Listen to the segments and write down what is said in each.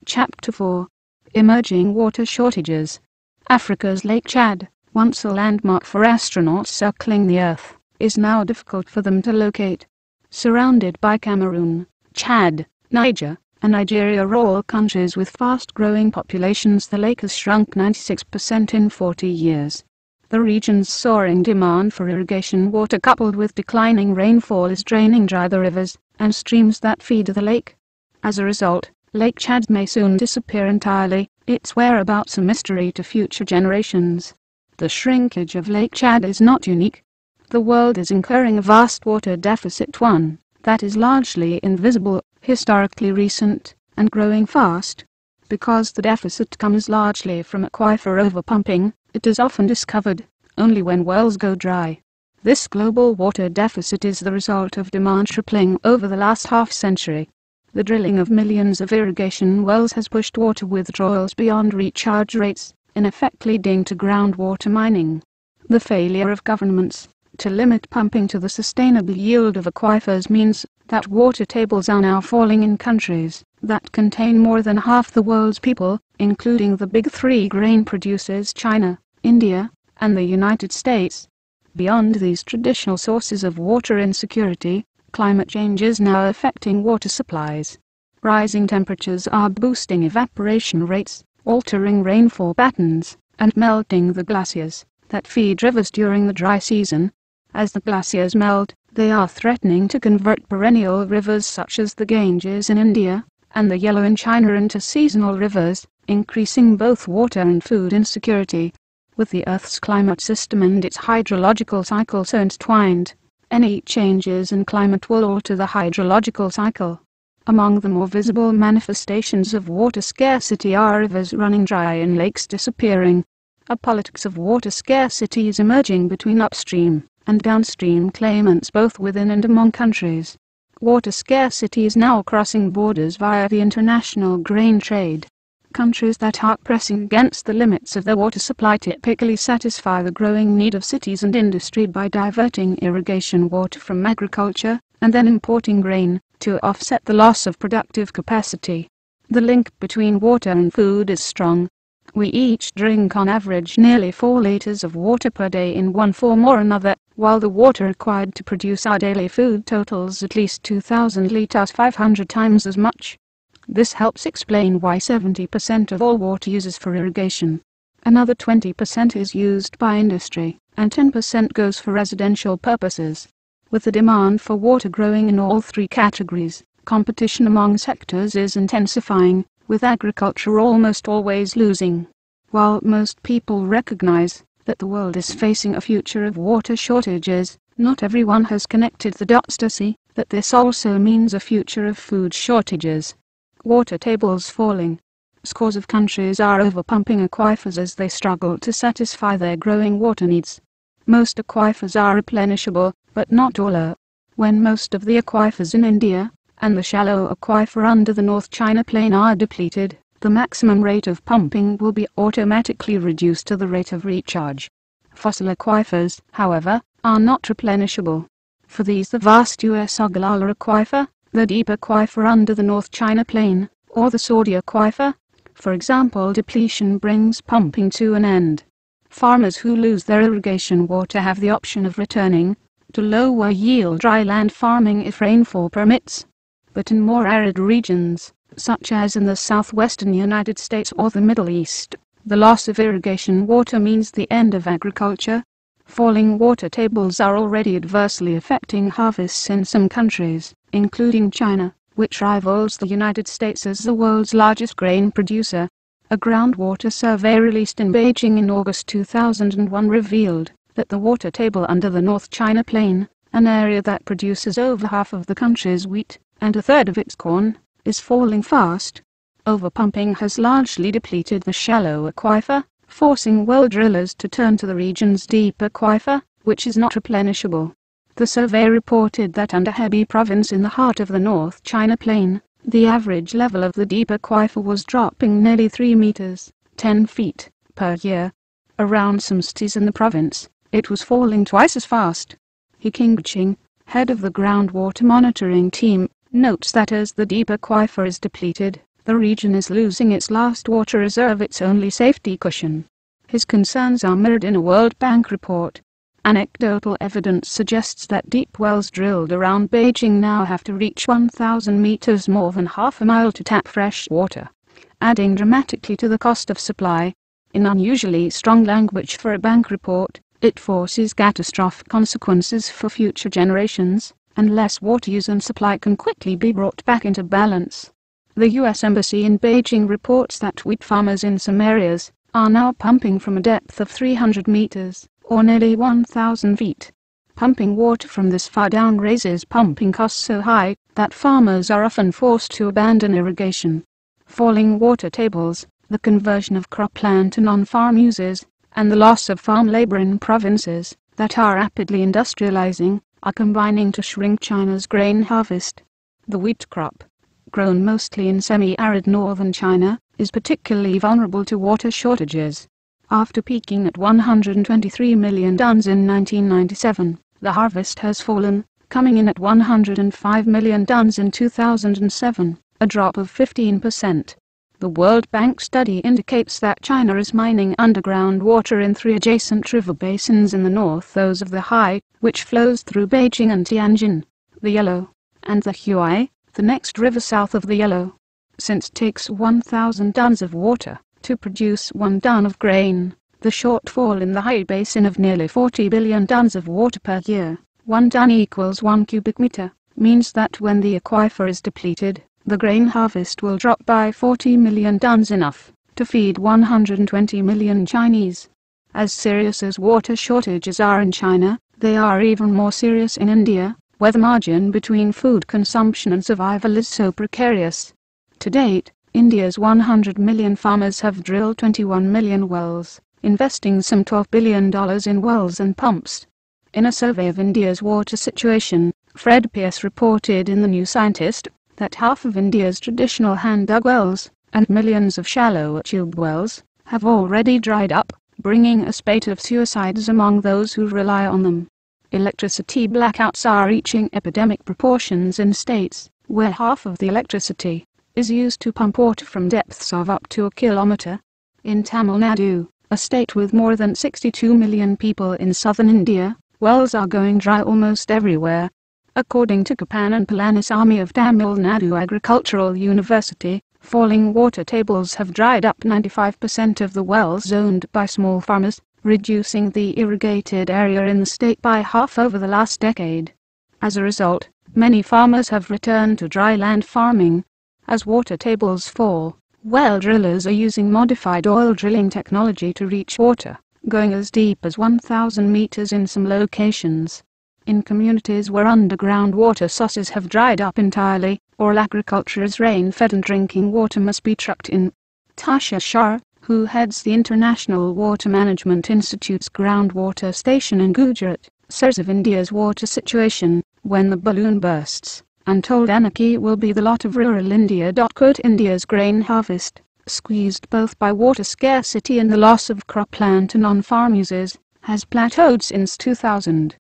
Chapter 4. Emerging Water Shortages. Africa's Lake Chad, once a landmark for astronauts circling the Earth, is now difficult for them to locate. Surrounded by Cameroon, Chad, Niger, and Nigeria, all countries with fast-growing populations, the lake has shrunk 96% in 40 years. The region's soaring demand for irrigation water, coupled with declining rainfall, is draining dry the rivers and streams that feed the lake. As a result, Lake Chad may soon disappear entirely, its whereabouts a mystery to future generations. The shrinkage of Lake Chad is not unique. The world is incurring a vast water deficit, one that is largely invisible, historically recent, and growing fast. Because the deficit comes largely from aquifer overpumping, it is often discovered only when wells go dry. This global water deficit is the result of demand tripling over the last half-century. The drilling of millions of irrigation wells has pushed water withdrawals beyond recharge rates, in effect leading to groundwater mining. The failure of governments to limit pumping to the sustainable yield of aquifers means that water tables are now falling in countries that contain more than half the world's people, including the big three grain producers China, India, and the United States. Beyond these traditional sources of water insecurity, climate change is now affecting water supplies. Rising temperatures are boosting evaporation rates, altering rainfall patterns, and melting the glaciers that feed rivers during the dry season. As the glaciers melt, they are threatening to convert perennial rivers such as the Ganges in India and the Yellow in China into seasonal rivers, increasing both water and food insecurity. With the Earth's climate system and its hydrological cycle so entwined, any changes in climate will alter the hydrological cycle. Among the more visible manifestations of water scarcity are rivers running dry and lakes disappearing. A politics of water scarcity is emerging between upstream and downstream claimants, both within and among countries. Water scarcity is now crossing borders via the international grain trade. Countries that are pressing against the limits of their water supply typically satisfy the growing need of cities and industry by diverting irrigation water from agriculture and then importing grain to offset the loss of productive capacity. The link between water and food is strong. We each drink on average nearly 4 liters of water per day in one form or another, while the water required to produce our daily food totals at least 2,000 liters, 500 times as much. This helps explain why 70% of all water uses for irrigation. Another 20% is used by industry, and 10% goes for residential purposes. With the demand for water growing in all three categories, competition among sectors is intensifying, with agriculture almost always losing. While most people recognize that the world is facing a future of water shortages, not everyone has connected the dots to see that this also means a future of food shortages. Water tables falling. Scores of countries are overpumping aquifers as they struggle to satisfy their growing water needs. Most aquifers are replenishable, but not all are. When most of the aquifers in India and the shallow aquifer under the North China Plain are depleted, the maximum rate of pumping will be automatically reduced to the rate of recharge. Fossil aquifers, however, are not replenishable. For these, the vast US Ogallala aquifer, the deep aquifer under the North China Plain, or the Saudi aquifer, for example, depletion brings pumping to an end. Farmers who lose their irrigation water have the option of returning to lower yield dryland farming if rainfall permits. But in more arid regions, such as in the southwestern United States or the Middle East, the loss of irrigation water means the end of agriculture. Falling water tables are already adversely affecting harvests in some countries, including China, which rivals the United States as the world's largest grain producer. A groundwater survey released in Beijing in August 2001 revealed that the water table under the North China Plain, an area that produces over half of the country's wheat and a third of its corn, is falling fast. Overpumping has largely depleted the shallow aquifer, forcing well drillers to turn to the region's deep aquifer, which is not replenishable. The survey reported that under Hebei province in the heart of the North China Plain, the average level of the deep aquifer was dropping nearly 3 meters, 10 feet, per year. Around some cities in the province, it was falling twice as fast. He Qingqing, head of the groundwater monitoring team, notes that as the deep aquifer is depleted, The region is losing its last water reserve, its only safety cushion. His concerns are mirrored in a World Bank report. Anecdotal evidence suggests that deep wells drilled around Beijing now have to reach 1,000 meters, more than half a mile, to tap fresh water, adding dramatically to the cost of supply. In unusually strong language for a bank report, it foresees catastrophic consequences for future generations, unless water use and supply can quickly be brought back into balance. The U.S. Embassy in Beijing reports that wheat farmers in some areas are now pumping from a depth of 300 meters, or nearly 1,000 feet. Pumping water from this far down raises pumping costs so high that farmers are often forced to abandon irrigation. Falling water tables, the conversion of cropland to non-farm uses, and the loss of farm labor in provinces that are rapidly industrializing are combining to shrink China's grain harvest. The wheat crop, grown mostly in semi-arid northern China, is particularly vulnerable to water shortages. After peaking at 123 million tons in 1997, the harvest has fallen, coming in at 105 million tons in 2007, a drop of 15%. The World Bank study indicates that China is mining underground water in 3 adjacent river basins in the north, those of the Hai, which flows through Beijing and Tianjin, the Yellow, and the Huai, the next river south of the Yellow. Since it takes 1,000 tons of water to produce 1 ton of grain, the shortfall in the Hai basin of nearly 40 billion tons of water per year, 1 ton equals 1 cubic meter, means that when the aquifer is depleted, the grain harvest will drop by 40 million tons, enough to feed 120 million Chinese. As serious as water shortages are in China, they are even more serious in India, where the margin between food consumption and survival is so precarious. To date, India's 100 million farmers have drilled 21 million wells, investing some $12 billion in wells and pumps. In a survey of India's water situation, Fred Pearce reported in The New Scientist that half of India's traditional hand-dug wells, and millions of shallow tube wells, have already dried up, bringing a spate of suicides among those who rely on them. Electricity blackouts are reaching epidemic proportions in states where half of the electricity is used to pump water from depths of up to a kilometer. In Tamil Nadu, a state with more than 62 million people in southern India, wells are going dry almost everywhere. According to Kapan Palanisamy of Tamil Nadu Agricultural University, falling water tables have dried up 95% of the wells owned by small farmers, reducing the irrigated area in the state by half over the last decade. As a result, many farmers have returned to dry land farming. As water tables fall, well drillers are using modified oil drilling technology to reach water, going as deep as 1,000 meters in some locations. In communities where underground water sources have dried up entirely, all agriculture is rain-fed and drinking water must be trucked in. Tasha Shah, who heads the International Water Management Institute's groundwater station in Gujarat, says of India's water situation, when the balloon bursts, untold anarchy will be the lot of rural India. India's grain harvest, squeezed both by water scarcity and the loss of cropland to non-farm users, has plateaued since 2000.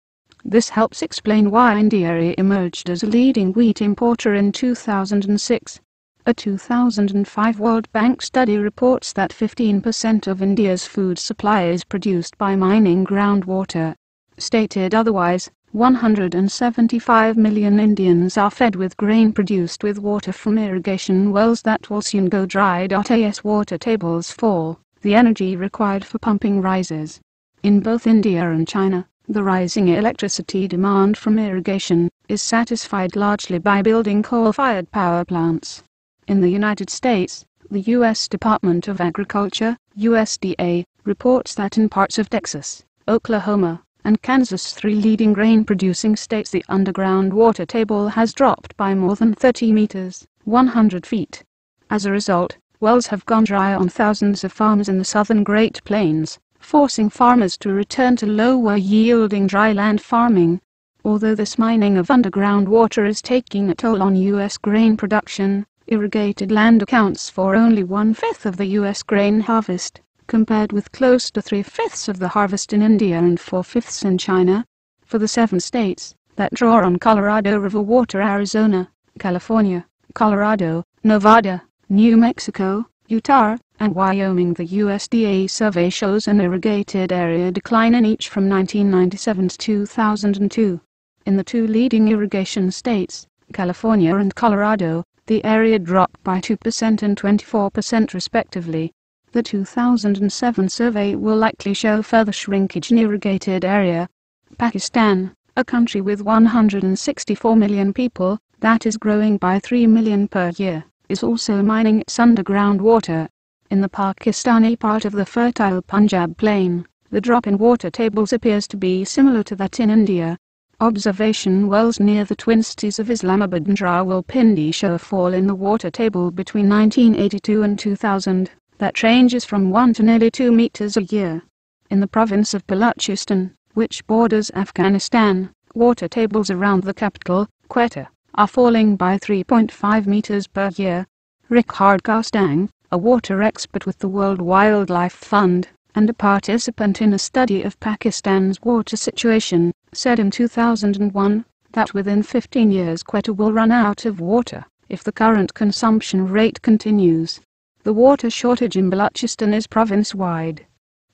This helps explain why India emerged as a leading wheat importer in 2006. A 2005 World Bank study reports that 15% of India's food supply is produced by mining groundwater. Stated otherwise, 175 million Indians are fed with grain produced with water from irrigation wells that will soon go dry. As water tables fall, the energy required for pumping rises. In both India and China, the rising electricity demand from irrigation is satisfied largely by building coal-fired power plants. In the United States, the U.S. Department of Agriculture, USDA, reports that in parts of Texas, Oklahoma, and Kansas, 3 leading grain-producing states, the underground water table has dropped by more than 30 meters, 100 feet. As a result, wells have gone dry on thousands of farms in the southern Great Plains, forcing farmers to return to lower-yielding dry land farming. Although this mining of underground water is taking a toll on U.S. grain production, irrigated land accounts for only 1/5 of the U.S. grain harvest, compared with close to 3/5 of the harvest in India and 4/5 in China. For the 7 states that draw on Colorado River water, Arizona, California, Colorado, Nevada, New Mexico, Utah, and Wyoming. The USDA survey shows an irrigated area decline in each from 1997 to 2002. In the two leading irrigation states, California and Colorado, the area dropped by 2% and 24% respectively. The 2007 survey will likely show further shrinkage in irrigated area. Pakistan, a country with 164 million people, that is growing by 3 million per year, is also mining its underground water. In the Pakistani part of the fertile Punjab plain, the drop in water tables appears to be similar to that in India. Observation wells near the twin cities of Islamabad and Rawalpindi show a fall in the water table between 1982 and 2000, that ranges from 1 to nearly 2 meters a year. In the province of Baluchistan, which borders Afghanistan, water tables around the capital, Quetta, are falling by 3.5 meters per year. Richard Garstang, a water expert with the World Wildlife Fund, and a participant in a study of Pakistan's water situation, said in 2001 that within 15 years Quetta will run out of water if the current consumption rate continues. The water shortage in Baluchistan is province-wide.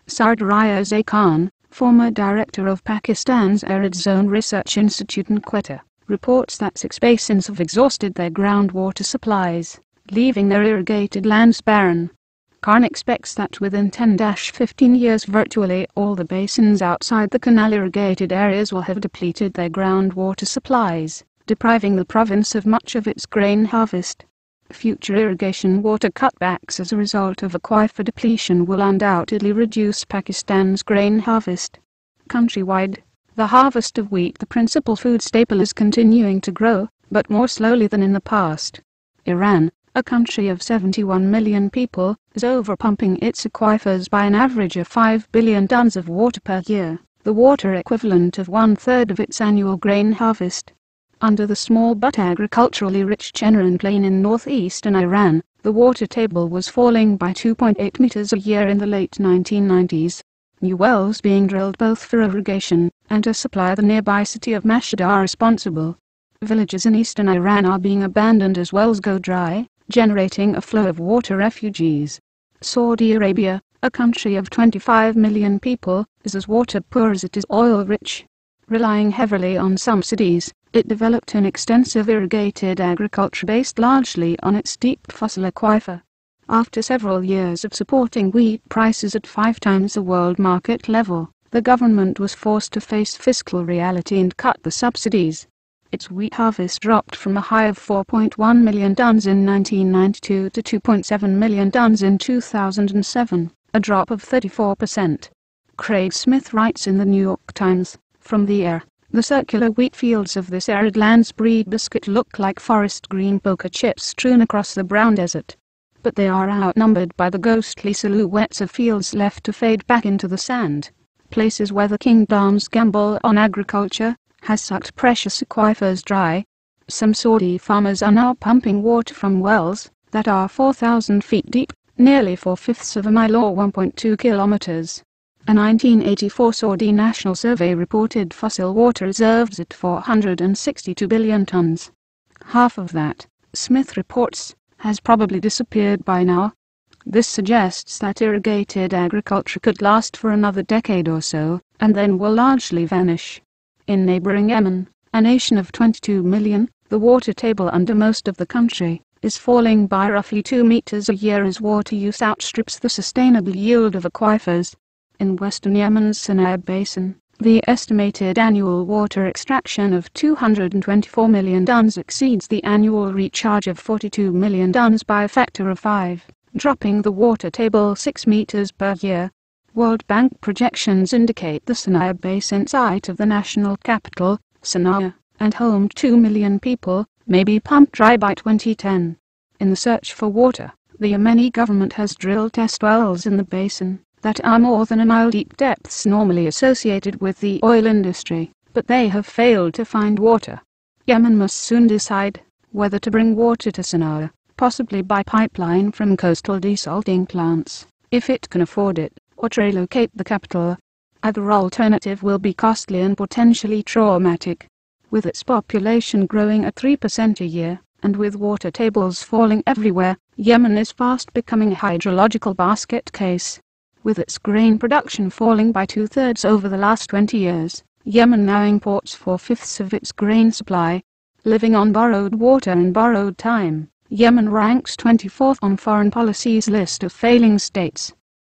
Sardaraya Khan, former director of Pakistan's Arid Zone Research Institute in Quetta, reports that 6 basins have exhausted their groundwater supplies, leaving their irrigated lands barren. Khan expects that within 10-15 years virtually all the basins outside the canal-irrigated areas will have depleted their groundwater supplies, depriving the province of much of its grain harvest. Future irrigation water cutbacks as a result of aquifer depletion will undoubtedly reduce Pakistan's grain harvest. Countrywide, the harvest of wheat, the principal food staple, is continuing to grow, but more slowly than in the past. Iran, a country of 71 million people, is overpumping its aquifers by an average of 5 billion tons of water per year, the water equivalent of 1/3 of its annual grain harvest. Under the small but agriculturally rich Chennai plain in northeastern Iran, the water table was falling by 2.8 meters a year in the late 1990s. New wells being drilled both for irrigation and to supply the nearby city of Mashhad are responsible. Villages in eastern Iran are being abandoned as wells go dry, generating a flow of water refugees. Saudi Arabia, a country of 25 million people, is as water poor as it is oil rich. Relying heavily on subsidies, it developed an extensive irrigated agriculture based largely on its deep fossil aquifer. After several years of supporting wheat prices at 5 times the world market level, the government was forced to face fiscal reality and cut the subsidies. Its wheat harvest dropped from a high of 4.1 million tons in 1992 to 2.7 million tons in 2007, a drop of 34%. Craig Smith writes in the New York Times, "From the air, the circular wheat fields of this arid land's breed biscuit look like forest green poker chips strewn across the brown desert. But they are outnumbered by the ghostly silhouettes of fields left to fade back into the sand, places where the kingdom's gamble on agriculture has sucked precious aquifers dry. Some Saudi farmers are now pumping water from wells that are 4,000 feet deep, nearly 4/5 of a mile or 1.2 kilometers. A 1984 Saudi National Survey reported fossil water reserves at 462 billion tons. Half of that, Smith reports, has probably disappeared by now. This suggests that irrigated agriculture could last for another decade or so, and then will largely vanish. In neighboring Yemen, a nation of 22 million, the water table under most of the country is falling by roughly 2 meters a year as water use outstrips the sustainable yield of aquifers. In western Yemen's Sinai Basin, the estimated annual water extraction of 224 million tons exceeds the annual recharge of 42 million tons by a factor of 5, dropping the water table 6 meters per year. World Bank projections indicate the Sinai Basin, site of the national capital, Sana'a, and home to 2 million people, may be pumped dry by 2010. In the search for water, the Yemeni government has drilled test wells in the basin that are more than a mile deep, depths normally associated with the oil industry, but they have failed to find water. Yemen must soon decide whether to bring water to Sana'a, possibly by pipeline from coastal desalting plants, if it can afford it, or to relocate the capital. Either alternative will be costly and potentially traumatic. With its population growing at 3% a year, And with water tables falling everywhere, Yemen is fast becoming a hydrological basket case. With its grain production falling by 2/3 over the last 20 years, Yemen now imports 4/5 of its grain supply. Living on borrowed water and borrowed time, Yemen ranks 24th on foreign policy's list of failing states.